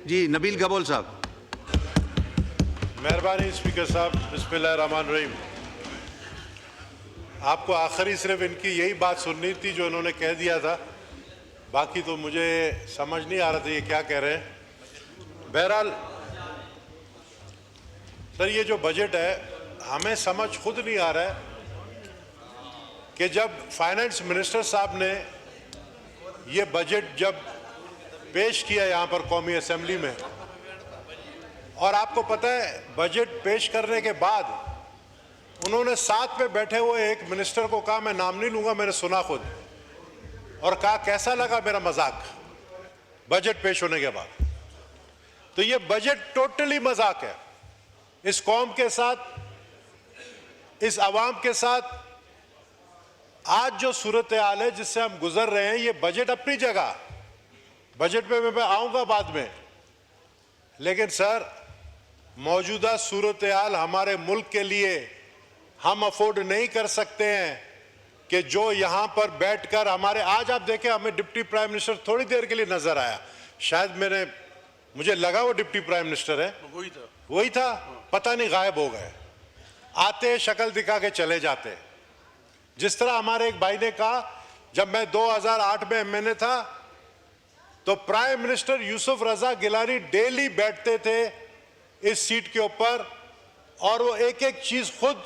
जी नबील गबोल साहब। मेहरबानी स्पीकर साहब, बिस्मिल्लाहिर्रहमानिर्रहीम। आपको आखिरी सिर्फ इनकी यही बात सुननी थी जो उन्होंने कह दिया था, बाकी तो मुझे समझ नहीं आ रहा था ये क्या कह रहे हैं। बहरहाल सर, ये जो बजट है हमें समझ खुद नहीं आ रहा है कि जब फाइनेंस मिनिस्टर साहब ने ये बजट जब पेश किया यहाँ पर कौमी असेंबली में, और आपको पता है बजट पेश करने के बाद उन्होंने साथ में बैठे हुए एक मिनिस्टर को कहा, मैं नाम नहीं लूंगा, मैंने सुना खुद, और कहा कैसा लगा मेरा मजाक बजट पेश होने के बाद। तो ये बजट टोटली मजाक है इस कौम के साथ, इस आवाम के साथ। आज जो सूरत हाल है जिससे हम गुजर रहे हैं, ये बजट अपनी जगह, बजट पे मैं आऊंगा बाद में, लेकिन सर मौजूदा सूरत हाल हमारे मुल्क के लिए हम अफोर्ड नहीं कर सकते हैं कि जो यहाँ पर बैठकर हमारे, आज आप देखें हमें डिप्टी प्राइम मिनिस्टर थोड़ी देर के लिए नजर आया, शायद मुझे लगा वो डिप्टी प्राइम मिनिस्टर है, वही था, पता नहीं गायब हो गए, आते शक्ल दिखा के चले जाते। जिस तरह हमारे एक भाई ने कहा, जब मैं 2008 में एमएनए था तो प्राइम मिनिस्टर यूसुफ रजा गिलानी डेली बैठते थे इस सीट के ऊपर और वो एक एक चीज खुद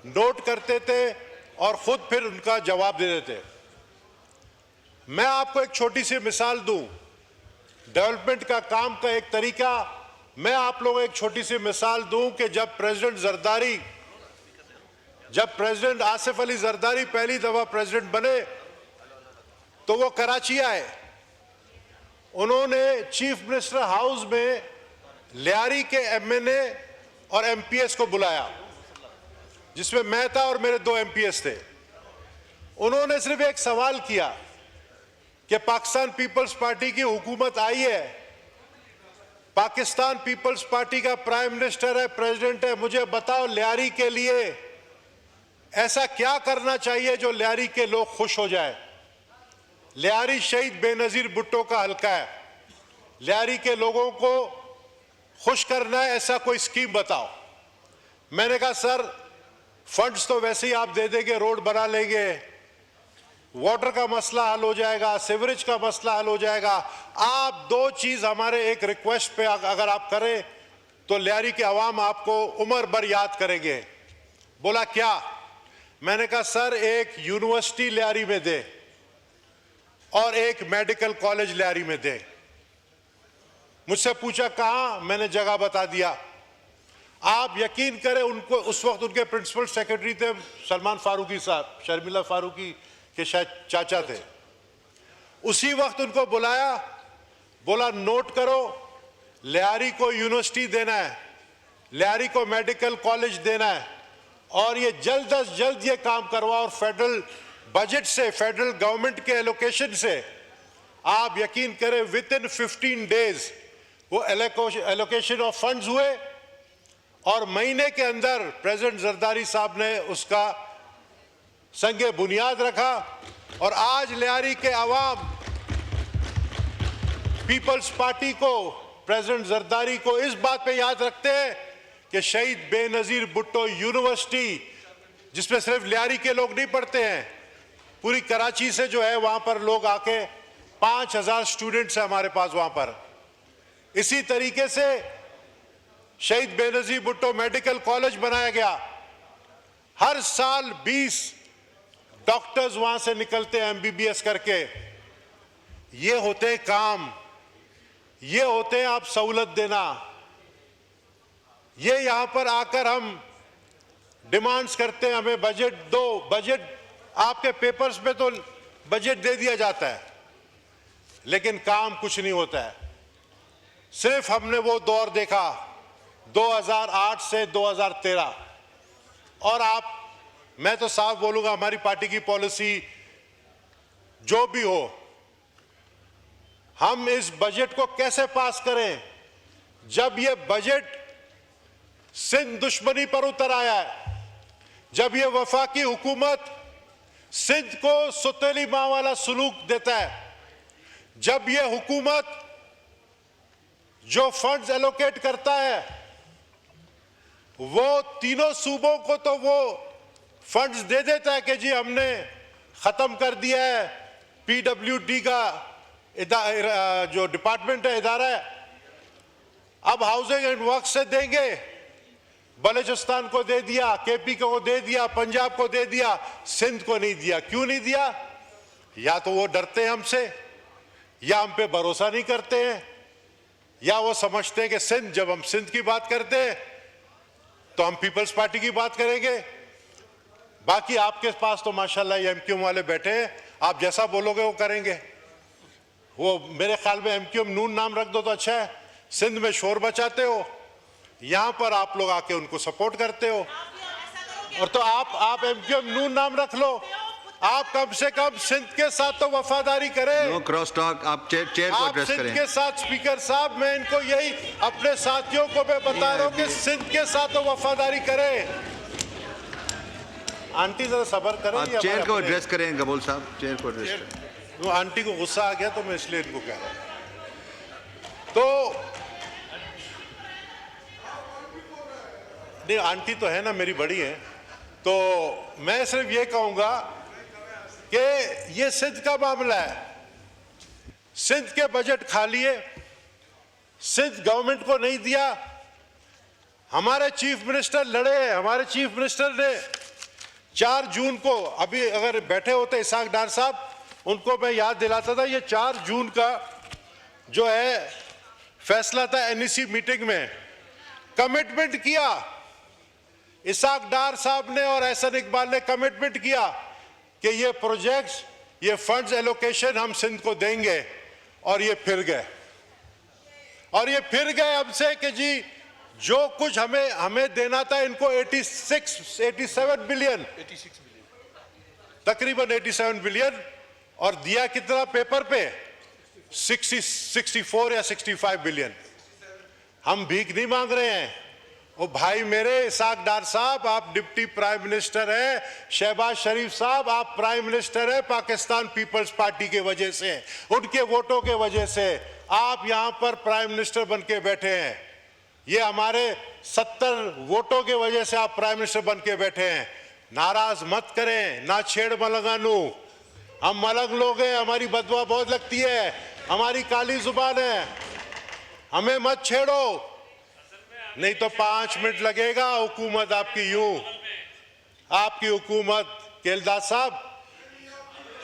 नोट करते थे और खुद फिर उनका जवाब दे देते। मैं आपको एक छोटी सी मिसाल दूं डेवलपमेंट का काम का एक तरीका, मैं आप लोगों को एक छोटी सी मिसाल दूं कि जब प्रेसिडेंट आसिफ अली जरदारी पहली दफा प्रेसिडेंट बने तो वो कराची आए, उन्होंने चीफ मिनिस्टर हाउस में लियारी के एमएनए और एमपीएस को बुलाया, जिसमें मैं था और मेरे 2 एमपीएस थे। उन्होंने सिर्फ एक सवाल किया कि पाकिस्तान पीपल्स पार्टी की हुकूमत आई है, पाकिस्तान पीपल्स पार्टी का प्राइम मिनिस्टर है, प्रेसिडेंट है, मुझे बताओ लियारी के लिए ऐसा क्या करना चाहिए जो लियारी के लोग खुश हो जाए। लियारी शहीद बेनजीर भुट्टो का हल्का है, लियारी के लोगों को खुश करना है, ऐसा कोई स्कीम बताओ। मैंने कहा सर फंड्स तो वैसे ही आप दे देंगे, रोड बना लेंगे, वाटर का मसला हल हो जाएगा, सीवरेज का मसला हल हो जाएगा, आप 2 चीज हमारे एक रिक्वेस्ट पे अगर आप करें तो लियारी के अवाम आपको उम्र भर याद करेंगे। बोला क्या? मैंने कहा सर एक यूनिवर्सिटी लियारी में दे और एक मेडिकल कॉलेज लियारी में दे। मुझसे पूछा कहां, मैंने जगह बता दिया। आप यकीन करें उनको, उस वक्त उनके प्रिंसिपल सेक्रेटरी थे सलमान फारूकी साहब, शर्मिला फारूकी के शायद चाचा थे। उसी वक्त उनको बुलाया, बोला नोट करो, लियारी को यूनिवर्सिटी देना है, लियारी को मेडिकल कॉलेज देना है और ये जल्द अज जल्द ये काम करवाओ, और फेडरल बजट से, फेडरल गवर्नमेंट के एलोकेशन से आप यकीन करें विद इन 15 डेज वो एलोकेशन ऑफ फंड्स हुए और महीने के अंदर प्रेसिडेंट जरदारी साहब ने उसका संगे बुनियाद रखा। और आज लियारी के अवाम पीपल्स पार्टी को, प्रेसिडेंट जरदारी को इस बात पे याद रखते हैं कि शहीद बेनजीर भुट्टो यूनिवर्सिटी, जिसमें सिर्फ लियारी के लोग नहीं पढ़ते हैं, पूरी कराची से जो है वहां पर लोग आके 5000 स्टूडेंट्स हैं हमारे पास वहां पर। इसी तरीके से शहीद बेनजीर भुट्टो मेडिकल कॉलेज बनाया गया, हर साल 20 डॉक्टर्स वहां से निकलते हैं एमबीबीएस करके। ये होते हैं काम, ये होते हैं आप सहूलत देना। ये यहां पर आकर हम डिमांड्स करते हैं हमें बजट दो, बजट आपके पेपर्स में तो बजट दे दिया जाता है लेकिन काम कुछ नहीं होता है। सिर्फ हमने वो दौर देखा 2008 से 2013, और मैं तो साफ बोलूंगा हमारी पार्टी की पॉलिसी जो भी हो, हम इस बजट को कैसे पास करें जब ये बजट सिंध दुश्मनी पर उतर आया है, जब ये वफाकी हुकूमत सिंध को सुतेली मां वाला सलूक देता है, जब ये हुकूमत जो फंड्स एलोकेट करता है वो तीनों सूबों को तो वो फंड्स दे देता है कि जी हमने खत्म कर दिया है पीडब्ल्यूडी का जो डिपार्टमेंट है, इदारा है, अब हाउसिंग एंड वर्क से देंगे। बलूचिस्तान को दे दिया, केपी को दे दिया, पंजाब को दे दिया, सिंध को नहीं दिया। क्यों नहीं दिया? या तो वो डरते हैं हमसे, या हम पे भरोसा नहीं करते हैं, या वो समझते हैं कि सिंध, जब हम सिंध की बात करते हैं तो हम पीपल्स पार्टी की बात करेंगे। बाकी आपके पास तो माशाल्लाह ये एमक्यूएम वाले बैठे हैं, आप जैसा बोलोगे वो करेंगे। वो मेरे ख्याल में एमक्यूएम नून नाम रख दो तो अच्छा है। सिंध में शोर बचाते हो, यहां पर आप लोग आके उनको सपोर्ट करते हो, और तो आप एमक्यूएम नून नाम रख लो। आप कम से कम सिंध के साथ तो वफादारी करें। नो क्रॉस टॉक, आप चेयर को एड्रेस करें। सिंध के साथ स्पीकर साहब, मैं इनको यही अपने साथियों को मैं बता रहा हूं कि सिंध के साथ तो वफादारी करें। आंटी जरा सब्र करें, आप चेयर को एड्रेस करें। गबोल साहब चेयर को एड्रेस करें। वो आंटी को गुस्सा आ गया तो मैं इसलिए इनको कह रहा हूं। तो नहीं, आंटी तो है ना, मेरी बड़ी है, तो मैं सिर्फ ये कहूंगा कि ये सिंध का मामला है। सिंध के बजट खा लिए, सिंध गवर्नमेंट को नहीं दिया। हमारे चीफ मिनिस्टर लड़े हैं, हमारे चीफ मिनिस्टर ने 4 जून को, अभी अगर बैठे होते इसाक डार साहब, उनको मैं याद दिलाता था, ये 4 जून का जो है फैसला था एनईसी मीटिंग में, कमिटमेंट किया इसाक डार साहब ने और एहसन इकबाल ने, कमिटमेंट किया कि ये प्रोजेक्ट्स, ये फंड्स एलोकेशन हम सिंध को देंगे, और ये फिर गए हमसे कि जी जो कुछ हमें देना था इनको 87 बिलियन, तकरीबन 87 बिलियन, और दिया कितना पेपर पे? 64 या 65 बिलियन। हम भीख नहीं मांग रहे हैं। ओ भाई मेरे इसाक डार साहब, आप डिप्टी प्राइम मिनिस्टर हैं, शहबाज शरीफ साहब आप प्राइम मिनिस्टर हैं, पाकिस्तान पीपल्स पार्टी के वजह से, उनके वोटों के वजह से आप यहां पर प्राइम मिनिस्टर बन के बैठे हैं। ये हमारे 70 वोटों के वजह से आप प्राइम मिनिस्टर बन के बैठे हैं। नाराज मत करें, ना छेड़ मलंगानू, हम मलंग लोग हैं, हमारी बदवा बहुत लगती है, हमारी काली जुबान है, हमें मत छेड़ो, नहीं तो 5 मिनट लगेगा। हुकूमत आपकी यूं, आपकी हुकूमत केलदास साहब,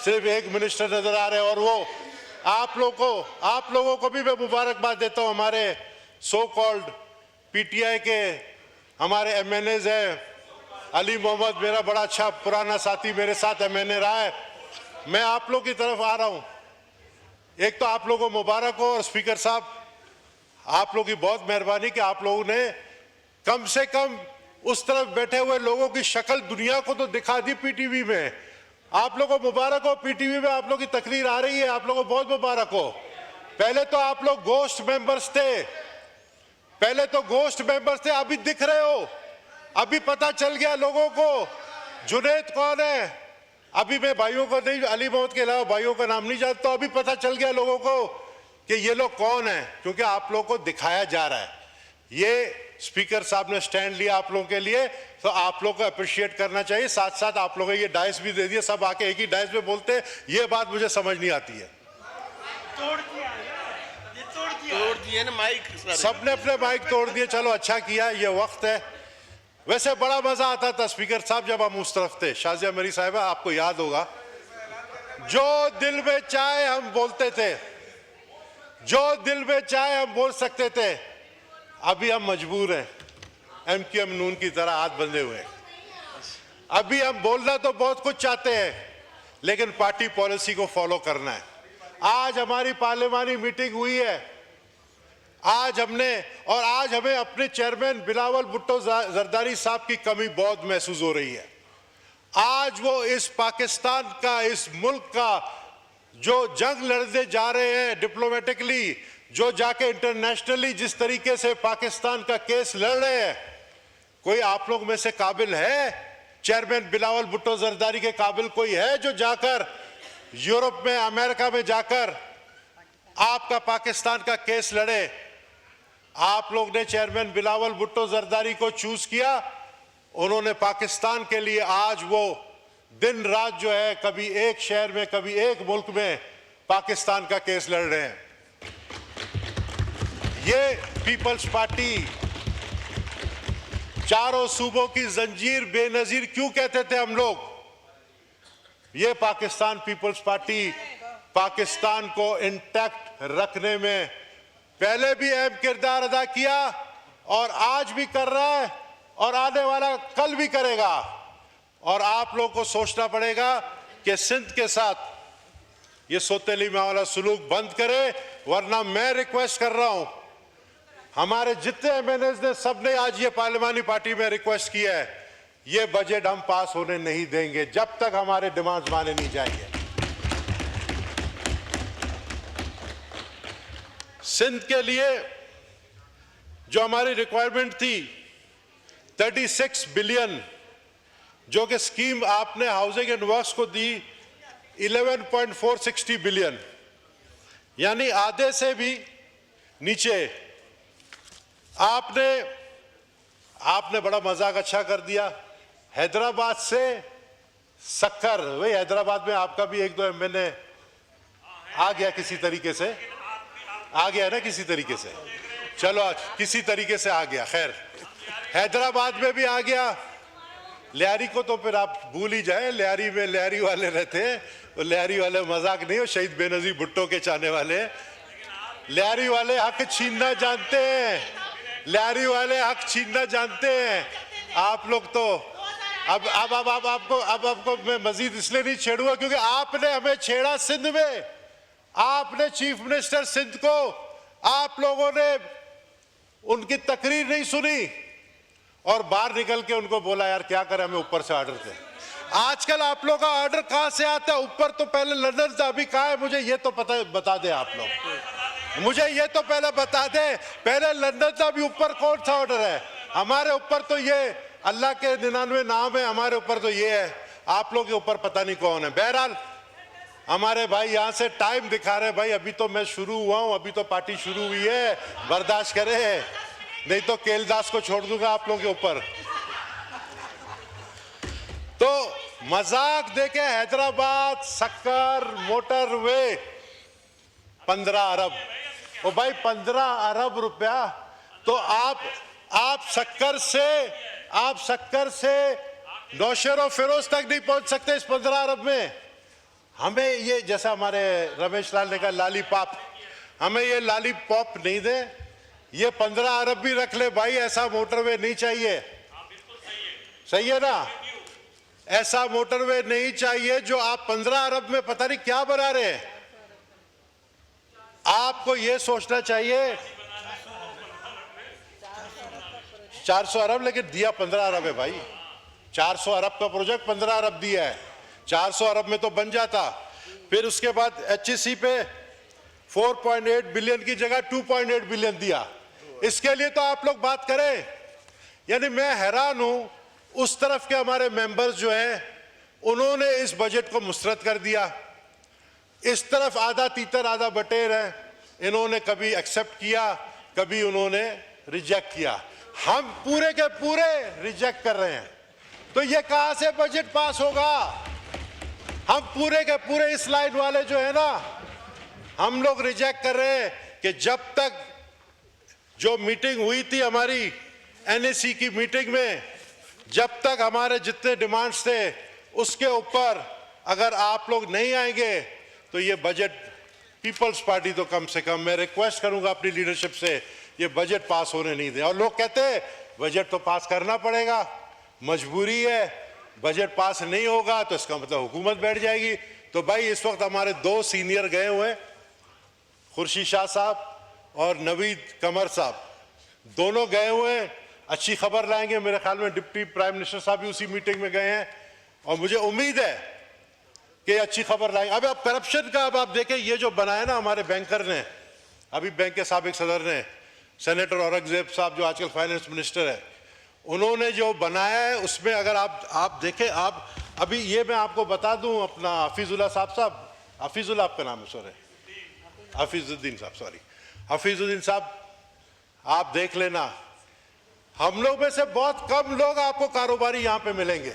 सिर्फ एक मिनिस्टर नजर आ रहे हैं, और वो आप लोगों को भी मैं मुबारकबाद देता हूं। हमारे सो कॉल्ड पीटीआई के हमारे एमएनएज हैं, अली मोहम्मद मेरा बड़ा अच्छा पुराना साथी, मेरे साथ एमएनए रहा है। मैं आप लोग की तरफ आ रहा हूं, एक तो आप लोगों को मुबारक हो, और स्पीकर साहब आप लोगों की बहुत मेहरबानी कि आप लोगों ने कम से कम उस तरफ बैठे हुए लोगों की शक्ल दुनिया को तो दिखा दी पीटीवी में। आप लोगों को मुबारक हो, पीटीवी में आप लोगों की तकरीर आ रही है, आप लोगों को बहुत मुबारक हो। पहले तो आप लोग गोश्त मेंबर्स थे, अभी दिख रहे हो, अभी पता चल गया लोगों को जुनैद कौन है। अभी मैं भाइयों को नहीं, अली मोहम्मद के अलावा भाइयों का नाम नहीं जानता, अभी पता चल गया लोगों को कि ये लोग कौन हैं, क्योंकि आप लोगों को दिखाया जा रहा है। ये स्पीकर साहब ने स्टैंड लिया आप लोगों के लिए, तो आप लोगों को अप्रिशिएट करना चाहिए। साथ साथ आप लोगों को ये डाइस भी दे दिए, सब आके एक ही डाइस में बोलते हैं, ये बात मुझे समझ नहीं आती है। तोड़ दिए ना माइक, सबने अपने माइक तोड़ दिए। चलो अच्छा किया, ये वक्त है। वैसे बड़ा मजा आता था स्पीकर साहब जब हम उस तरफ थे। शाजिया मेरी साहिबा, आपको याद होगा, जो दिल में चाहे हम बोलते थे, जो दिल में चाहे हम बोल सकते थे। अभी हम मजबूर हैं, एमक्यूएम नून की तरह हाथ बंधे हुए। अभी हम बोलना तो बहुत कुछ चाहते हैं, लेकिन पार्टी पॉलिसी को फॉलो करना है। आज हमारी पार्लियामानी मीटिंग हुई है, आज हमें अपने चेयरमैन बिलावल भुट्टो जरदारी साहब की कमी बहुत महसूस हो रही है। आज वो इस पाकिस्तान का, इस मुल्क का जो जंग लड़ने जा रहे हैं डिप्लोमेटिकली, जो जाके इंटरनेशनली जिस तरीके से पाकिस्तान का केस लड़ रहे हैं, कोई आप लोग में से काबिल है? चेयरमैन बिलावल भुट्टो जरदारी के काबिल कोई है जो जाकर यूरोप में, अमेरिका में जाकर आपका पाकिस्तान का केस लड़े? आप लोग ने चेयरमैन बिलावल भुट्टो जरदारी को चूज किया। उन्होंने पाकिस्तान के लिए आज वो दिन रात जो है कभी एक शहर में कभी एक मुल्क में पाकिस्तान का केस लड़ रहे हैं। ये पीपल्स पार्टी चारों सूबों की जंजीर बेनजीर क्यों कहते थे हम लोग? ये पाकिस्तान पीपल्स पार्टी पाकिस्तान को इंटैक्ट रखने में पहले भी अहम किरदार अदा किया और आज भी कर रहा है और आने वाला कल भी करेगा। और आप लोगों को सोचना पड़ेगा कि सिंध के साथ ये सौतेली वाला सुलूक बंद करे, वरना मैं रिक्वेस्ट कर रहा हूं, हमारे जितने एमएनएस ने सबने आज ये पार्लिमानी पार्टी में रिक्वेस्ट किया है, ये बजट हम पास होने नहीं देंगे जब तक हमारे डिमांड्स माने नहीं जाएंगे। सिंध के लिए जो हमारी रिक्वायरमेंट थी 36 बिलियन, जो कि स्कीम आपने हाउसिंग एंड वर्क्स को दी 11.460 बिलियन, यानी आधे से भी नीचे। आपने बड़ा मजाक अच्छा कर दिया। हैदराबाद से शक्कर, वही हैदराबाद में आपका भी एक दो एमएलए आ गया किसी तरीके से, आ गया ना किसी तरीके से, चलो आज किसी तरीके से आ गया, खैर हैदराबाद में भी आ गया। लियारी को तो फिर आप भूल ही जाए, लियारी में लियारी वाले रहते हैं, तो लियारी वाले मजाक नहीं हो, शहीद बेनजीर भुट्टो के चाहने वाले। लियारी वाले हक छीनना जानते हैं, लियारी वाले हक छीनना जानते हैं। आप लोग तो अब आपको मैं मजीद इसलिए नहीं छेड़ूंगा क्योंकि आपने हमें छेड़ा सिंध में। आपने चीफ मिनिस्टर सिंध को, आप लोगों ने उनकी तकरीर नहीं सुनी और बाहर निकल के उनको बोला यार क्या करें, हमें ऊपर से ऑर्डर थे। आजकल आप लोगों का ऑर्डर कहां से आता है? ऊपर तो पहले लंदन से, अभी कहां है मुझे ये तो बता दे आप लोग, मुझे ये तो पहले बता दे, पहले लंदन से अभी ऊपर कौन सा ऑर्डर है? हमारे ऊपर तो ये अल्लाह के 99 नाम है, हमारे ऊपर तो ये है, आप लोग के ऊपर पता नहीं कौन है। बहरहाल हमारे भाई यहां से टाइम दिखा रहे भाई, अभी तो मैं शुरू हुआ हूं, अभी तो पार्टी शुरू हुई है, बर्दाश्त करे, नहीं तो केलदास को छोड़ दूंगा आप लोगों के ऊपर। तो मजाक देके हैदराबाद शक्कर मोटरवे 15 अरब, ओ भाई 15 अरब रुपया, तो आप शक्कर से नौशेर और फिरोज तक नहीं पहुंच सकते इस 15 अरब में। हमें ये जैसा हमारे रमेश लाल ने कहा लालीपॉप, हमें ये लालीपॉप नहीं दे, ये 15 अरब भी रख ले भाई, ऐसा मोटरवे नहीं चाहिए। सही है ना? ऐसा मोटरवे नहीं चाहिए जो आप 15 अरब में पता नहीं क्या बना रहे हैं। आपको ये सोचना चाहिए 400 अरब, लेकिन दिया 15 अरब है भाई। 400 अरब का प्रोजेक्ट 15 अरब दिया है, 400 अरब में तो बन जाता। फिर उसके बाद एचईसी पे 4.8 बिलियन की जगह 2.8 बिलियन दिया। इसके लिए तो आप लोग बात करें। यानी मैं हैरान हूं, उस तरफ के हमारे मेंबर्स जो हैं उन्होंने इस बजट को मुस्तरद कर दिया, इस तरफ आधा तीतर आधा बटेर है, इन्होंने कभी एक्सेप्ट किया कभी उन्होंने रिजेक्ट किया। हम पूरे के पूरे रिजेक्ट कर रहे हैं, तो ये कहां से बजट पास होगा? हम पूरे के पूरे इस लाइन वाले जो है ना, हम लोग रिजेक्ट कर रहे हैं कि जब तक जो मीटिंग हुई थी हमारी एनएसी की मीटिंग में, जब तक हमारे जितने डिमांड्स थे उसके ऊपर अगर आप लोग नहीं आएंगे तो ये बजट पीपल्स पार्टी तो कम से कम मैं रिक्वेस्ट करूंगा अपनी लीडरशिप से, ये बजट पास होने नहीं दे। और लोग कहते हैं बजट तो पास करना पड़ेगा, मजबूरी है, बजट पास नहीं होगा तो इसका मतलब हुकूमत बैठ जाएगी। तो भाई इस वक्त हमारे 2 सीनियर गए हुए, खुर्शीद शाह साहब और नवीद कमर साहब, दोनों गए हुए हैं, अच्छी खबर लाएंगे। मेरे ख्याल में डिप्टी प्राइम मिनिस्टर साहब भी उसी मीटिंग में गए हैं और मुझे उम्मीद है कि अच्छी खबर लाएंगे। अब करप्शन का अब आप देखें, ये जो बनाया ना हमारे बैंकर ने, अभी बैंक के साबिक सदर ने, सेनेटर औरंगजेब साहब जो आजकल फाइनेंस मिनिस्टर है, उन्होंने जो बनाया है उसमें अगर आप देखें, आप अभी ये मैं आपको बता दूं, अपना हफीजुल्लाह साहब, हफीजुल्लाह आपका नाम है, सॉरी हफीजुद्दीन साहब, सॉरी हफीजुद्दीन साहब, आप देख लेना, हम लोग में से बहुत कम लोग आपको कारोबारी यहां पे मिलेंगे,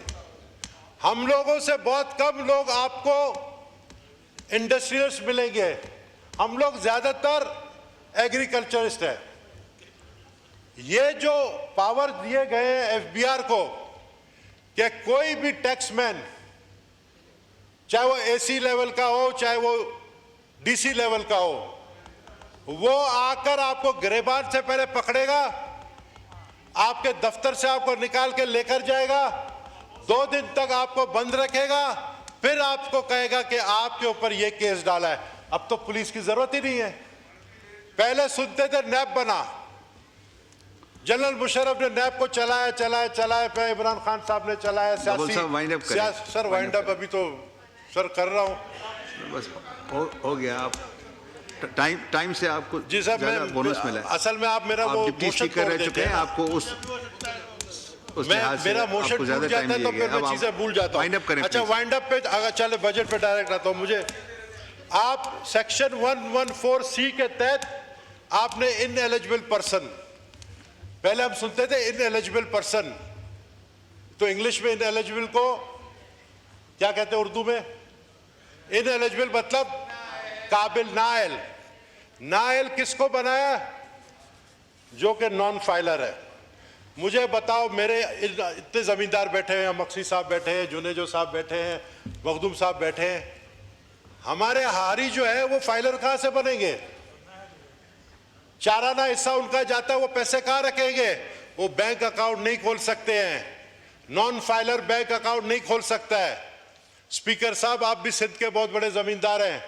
हम लोगों से बहुत कम लोग आपको इंडस्ट्रियलिस्ट मिलेंगे, हम लोग ज्यादातर एग्रीकल्चरिस्ट है। ये जो पावर दिए गए हैं एफबीआर को कि कोई भी टैक्समैन, चाहे वो एसी लेवल का हो चाहे वो डीसी लेवल का हो, वो आकर आपको गिरबान से पहले पकड़ेगा, आपके दफ्तर से आपको निकाल के लेकर जाएगा, 2 दिन तक आपको बंद रखेगा, फिर आपको कहेगा कि आपके ऊपर ये केस डाला है। अब तो पुलिस की जरूरत ही नहीं है। पहले सुनते थे नैब बना, जनरल मुशर्रफ ने नैब को चलाया, फिर इमरान खान साहब ने चलाया। सर वाइंड अप अभी तो सर कर रहा हूं, बस हो गया। आप टाइम से आपको जी सर, मैं बोनस मिला है। असल में आप मेरा वो डिप्टी स्पीकर रह चुके हैं, आपको उस मेरा मोशन भूल जाता है तो फिर मैं चीजें भूल जाता हूं। अच्छा, वाइंड अप पे अगर चले बजट पे डायरेक्ट आता हूं। मुझे आप सेक्शन 114C के तहत आपने इनएलिजिबल पर्सन, पहले हम सुनते थे इनएलिजिबल पर्सन, तो इंग्लिश में इनएलिजिबल को क्या कहते हैं उर्दू में? इनएलिजिबल मतलब काबिल नाइल। नाइल किसको बनाया? जो कि नॉन फाइलर है। मुझे बताओ, मेरे इतने जमींदार बैठे हैं, मक्सी साहब बैठे हैं, जुनेजो साहब बैठे हैं, मखदूम साहब बैठे हैं, हमारे हारी जो है वो फाइलर कहां से बनेंगे? चाराना हिस्सा उनका जाता है, वो पैसे कहां रखेंगे? वो बैंक अकाउंट नहीं खोल सकते हैं, नॉन फाइलर बैंक अकाउंट नहीं खोल सकता है। स्पीकर साहब, आप भी सिंध के बहुत बड़े जमींदार हैं,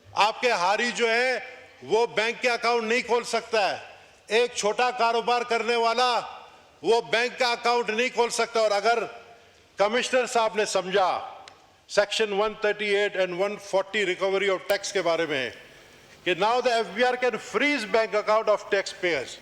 आपके हारी जो है वो बैंक के अकाउंट नहीं खोल सकता है। एक छोटा कारोबार करने वाला वो बैंक का अकाउंट नहीं खोल सकता। और अगर कमिश्नर साहब ने समझा section 138 and 140 recovery of tax के बारे में कि now the FBR can freeze bank account of tax pairs,